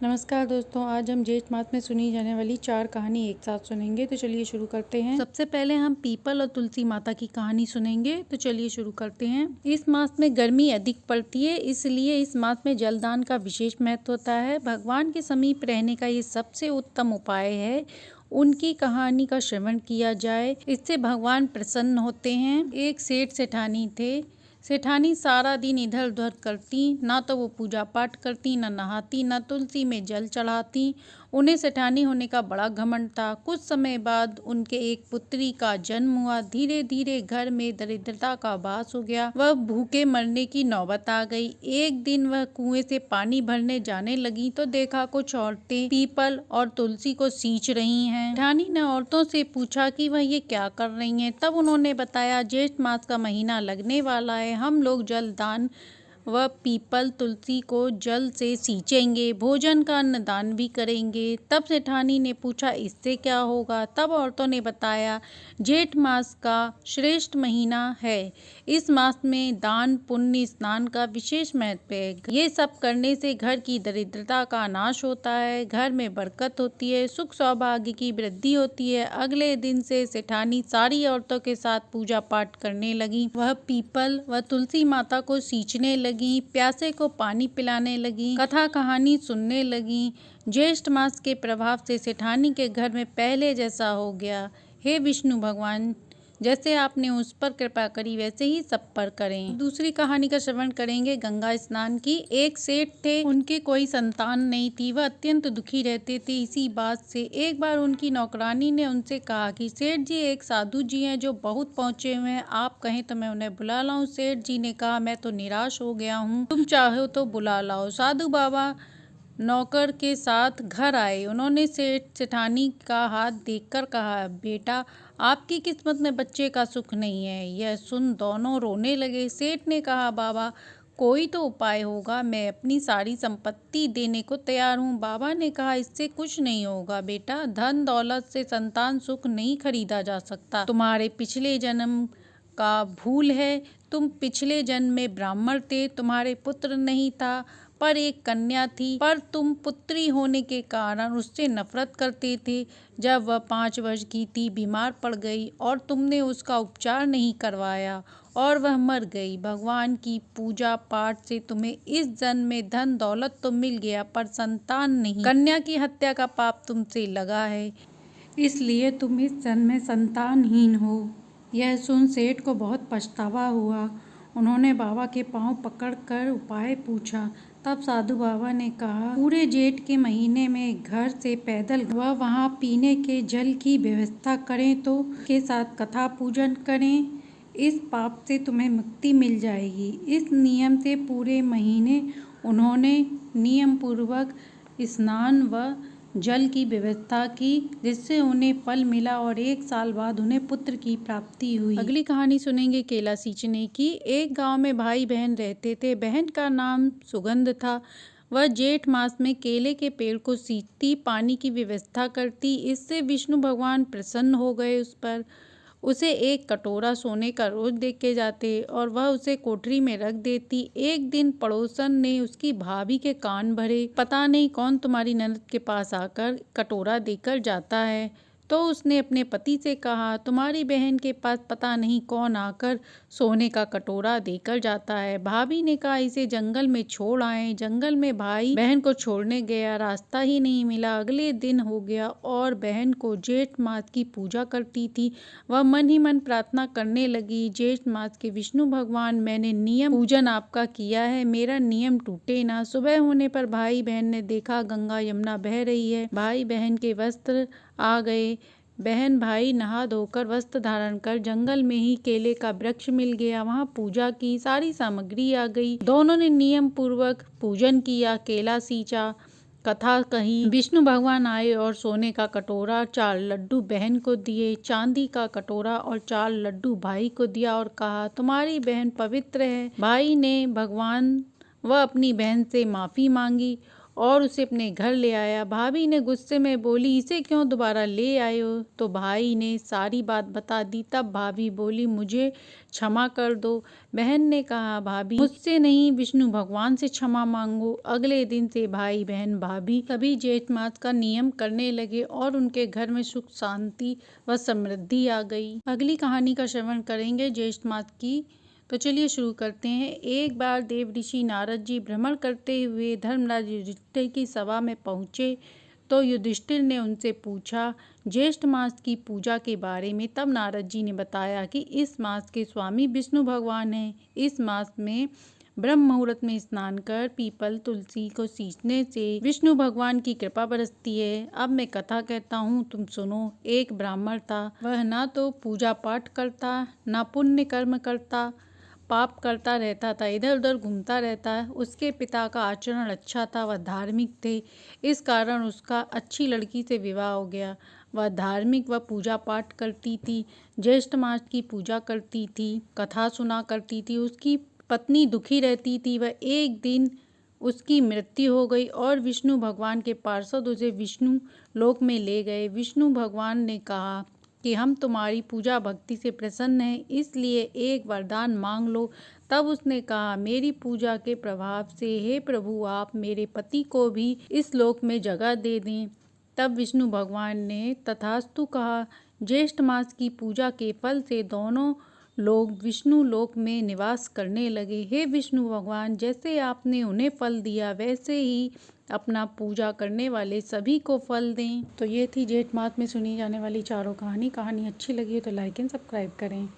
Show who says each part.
Speaker 1: नमस्कार दोस्तों, आज हम जेठ मास में सुनी जाने वाली 4 कहानी एक साथ सुनेंगे। तो चलिए शुरू करते हैं। सबसे पहले हम पीपल और तुलसी माता की कहानी सुनेंगे। तो चलिए शुरू करते हैं। इस मास में गर्मी अधिक पड़ती है, इसलिए इस मास में जलदान का विशेष महत्व होता है। भगवान के समीप रहने का ये सबसे उत्तम उपाय है। उनकी कहानी का श्रवण किया जाए, इससे भगवान प्रसन्न होते हैं। एक सेठ सेठानी थे। सेठानी सारा दिन इधर उधर करती, ना तो वो पूजा पाठ करती, ना नहाती, ना तुलसी में जल चढ़ाती। उन्हें सेठानी होने का बड़ा घमंड था। कुछ समय बाद उनके एक पुत्री का जन्म हुआ। धीरे धीरे घर में दरिद्रता का वास हो गया। वह भूखे मरने की नौबत आ गई। एक दिन वह कुएं से पानी भरने जाने लगी तो देखा कुछ औरतें पीपल और तुलसी को सींच रही हैं। सेठानी ने औरतों से पूछा कि वह ये क्या कर रही हैं। तब उन्होंने बताया, जेठ मास का महीना लगने वाला है, हम लोग जलदान व पीपल तुलसी को जल से सींचेंगे, भोजन का अन्नदान भी करेंगे। तब सेठानी ने पूछा, इससे क्या होगा। तब औरतों ने बताया, जेठ मास का श्रेष्ठ महीना है। इस मास में दान पुण्य स्नान का विशेष महत्व है। ये सब करने से घर की दरिद्रता का नाश होता है, घर में बरकत होती है, सुख सौभाग्य की वृद्धि होती है। अगले दिन से सेठानी सारी औरतों के साथ पूजा पाठ करने लगी। वह पीपल व तुलसी माता को सींचने लगी, प्यासे को पानी पिलाने लगी, कथा कहानी सुनने लगी। ज्येष्ठ मास के प्रभाव से सेठानी के घर में पहले जैसा हो गया। हे विष्णु भगवान, जैसे आपने उस पर कृपा करी वैसे ही सब पर करें। दूसरी कहानी का श्रवण करेंगे, गंगा स्नान की। एक सेठ थे, उनके कोई संतान नहीं थी। वह अत्यंत दुखी रहते थे इसी बात से। एक बार उनकी नौकरानी ने उनसे कहा कि सेठ जी, एक साधु जी हैं जो बहुत पहुंचे हुए हैं, आप कहें तो मैं उन्हें बुला लाऊं। सेठ जी ने कहा, मैं तो निराश हो गया हूँ, तुम चाहो तो बुला लाओ। साधु बाबा नौकर के साथ घर आए। उन्होंने सेठानी का हाथ देखकर कहा, बेटा, आपकी किस्मत में बच्चे का सुख नहीं है। यह सुन दोनों रोने लगे। सेठ ने कहा, बाबा, कोई तो उपाय होगा, मैं अपनी सारी संपत्ति देने को तैयार हूँ। बाबा ने कहा, इससे कुछ नहीं होगा बेटा, धन दौलत से संतान सुख नहीं खरीदा जा सकता। तुम्हारे पिछले जन्म का भूल है। तुम पिछले जन्म में ब्राह्मण थे, तुम्हारे पुत्र नहीं था पर एक कन्या थी, पर तुम पुत्री होने के कारण उससे नफरत करते थे। जब वह 5 वर्ष की थी, बीमार पड़ गई और तुमने उसका उपचार नहीं करवाया और वह मर गई। भगवान की पूजा पाठ से तुम्हें इस जन्म में धन दौलत तो मिल गया पर संतान नहीं। कन्या की हत्या का पाप तुमसे लगा है, इसलिए तुम इस जन्म में संतानहीन हो। यह सुन सेठ को बहुत पछतावा हुआ। उन्होंने बाबा के पांव पकड़कर उपाय पूछा। तब साधु बाबा ने कहा, पूरे जेठ के महीने में घर से पैदल वहाँ पीने के जल की व्यवस्था करें, तो के साथ कथा पूजन करें। इस पाप से तुम्हें मुक्ति मिल जाएगी। इस नियम से पूरे महीने उन्होंने नियम पूर्वक स्नान व जल की व्यवस्था की, जिससे उन्हें फल मिला और 1 साल बाद उन्हें पुत्र की प्राप्ति हुई। अगली कहानी सुनेंगे, केला सींचने की। एक गांव में भाई बहन रहते थे। बहन का नाम सुगंध था। वह जेठ मास में केले के पेड़ को सींचती, पानी की व्यवस्था करती। इससे विष्णु भगवान प्रसन्न हो गए उस पर। उसे एक कटोरा सोने का रोज दे के जाते और वह उसे कोठरी में रख देती। एक दिन पड़ोसन ने उसकी भाभी के कान भरे, पता नहीं कौन तुम्हारी ननद के पास आकर कटोरा देकर जाता है। तो उसने अपने पति से कहा, तुम्हारी बहन के पास पता नहीं कौन आकर सोने का कटोरा देकर जाता है। भाभी ने कहा, इसे जंगल में छोड़ आए। जंगल में भाई बहन को छोड़ने गया, रास्ता ही नहीं मिला। अगले दिन हो गया और बहन को जेठ मास की पूजा करती थी। वह मन ही मन प्रार्थना करने लगी, जेठ मास के विष्णु भगवान, मैंने नियम पूजन आपका किया है, मेरा नियम टूटे ना। सुबह होने पर भाई बहन ने देखा गंगा यमुना बह रही है। भाई बहन के वस्त्र आ गए। बहन भाई नहा धोकर वस्त्र धारण कर जंगल में ही केले का वृक्ष मिल गया, वहां पूजा की, सारी सामग्री आ गई। दोनों ने नियम पूर्वक पूजन किया, केला सींचा, कथा कही। विष्णु भगवान आए और सोने का कटोरा 4 लड्डू बहन को दिए, चांदी का कटोरा और 4 लड्डू भाई को दिया और कहा, तुम्हारी बहन पवित्र है। भाई ने भगवान व अपनी बहन से माफी मांगी और उसे अपने घर ले आया। भाभी ने गुस्से में बोली, इसे क्यों दोबारा ले आए हो? तो भाई ने सारी बात बता दी। तब भाभी बोली, मुझे क्षमा कर दो। बहन ने कहा, भाभी मुझसे नहीं, विष्णु भगवान से क्षमा मांगो। अगले दिन से भाई बहन भाभी सभी जेठ मास का नियम करने लगे और उनके घर में सुख शांति व समृद्धि आ गई। अगली कहानी का श्रवण करेंगे जेठ मास की। तो चलिए शुरू करते हैं। एक बार देव ऋषि नारद जी भ्रमण करते हुए धर्मराज युधिष्ठिर की सभा में पहुँचे तो युधिष्ठिर ने उनसे पूछा ज्येष्ठ मास की पूजा के बारे में। तब नारद जी ने बताया कि इस मास के स्वामी विष्णु भगवान हैं। इस मास में ब्रह्म मुहूर्त में स्नान कर पीपल तुलसी को सींचने से विष्णु भगवान की कृपा बरसती है। अब मैं कथा कहता हूँ, तुम सुनो। एक ब्राह्मण था, वह ना तो पूजा पाठ करता, ना पुण्य कर्म करता, पाप करता रहता था, इधर उधर घूमता रहता। उसके पिता का आचरण अच्छा था, वह धार्मिक थे। इस कारण उसका अच्छी लड़की से विवाह हो गया। वह धार्मिक व पूजा पाठ करती थी, ज्येष्ठ मास की पूजा करती थी, कथा सुना करती थी। उसकी पत्नी दुखी रहती थी। वह एक दिन उसकी मृत्यु हो गई और विष्णु भगवान के पार्षद उसे विष्णु लोक में ले गए। विष्णु भगवान ने कहा कि हम तुम्हारी पूजा भक्ति से प्रसन्न हैं, इसलिए एक वरदान मांग लो। तब उसने कहा, मेरी पूजा के प्रभाव से हे प्रभु, आप मेरे पति को भी इस लोक में जगह दे दें। तब विष्णु भगवान ने तथास्तु कहा। ज्येष्ठ मास की पूजा के फल से दोनों लोग विष्णु लोक में निवास करने लगे। हे विष्णु भगवान, जैसे आपने उन्हें फल दिया वैसे ही अपना पूजा करने वाले सभी को फल दें। तो ये थी जेठ मास में सुनी जाने वाली चारों कहानी। कहानी अच्छी लगी तो लाइक एंड सब्सक्राइब करें।